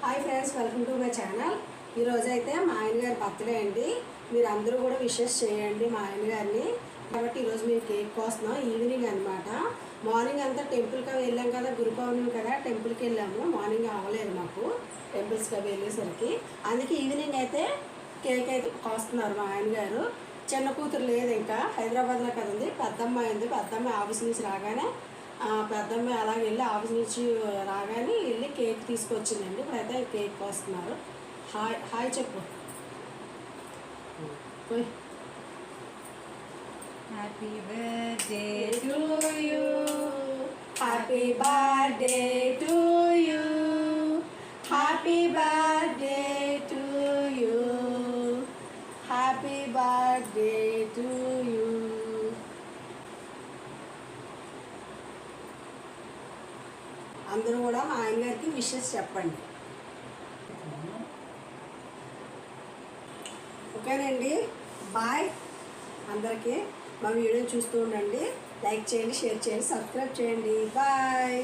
Hi friends, welcome to my channel. ఈరోజైతే మా ఆయన గారి బర్త్డే అండి. మీరు అందరూ కూడా విషెస్ చేయండి మా ఆయన గారిని. కాబట్టి ఈరోజు మేము కేక్ కోస్తున్నాం. ఈవినింగ్ అనమాట. మార్నింగ్ అంతా టెంపుల్కి వెళ్ళాం కదా, గురు పౌర్ణమి కదా, టెంపుల్కి వెళ్ళాము. మార్నింగ్ అవ్వలేదు మాకు టెంపుల్స్కి వెళ్ళేసరికి. అందుకే ఈవినింగ్ అయితే కేక్ అయితే కోస్తున్నారు మా ఆయన గారు. చిన్న కూతురు లేదు, ఇంకా హైదరాబాద్లో కదా ఉంది. పెద్దమ్మాయి ఉంది. పెద్దమ్మాయి ఆఫీస్ నుంచి రాగానే పెద్దమ్మాయి అలాగే వెళ్ళి ఆఫీస్ నుంచి రాగానే వెళ్ళి కేక్ తీసుకొచ్చిందండి. ఇప్పుడైతే కేక్ కోస్తున్నారు. హాయ్ హాయ్ చెప్పు. Happy birthday to you, happy birthday to you, happy birthday to you, happy birthday to you. అందరూ కూడా మా ఆయన గారికి విషెస్ చెప్పండి. ఓకేనండి, బాయ్. అందరికీ మా వీడియో చూస్తూ ఉండండి. లైక్ చేయండి, షేర్ చేయండి, సబ్స్క్రైబ్ చేయండి. బాయ్.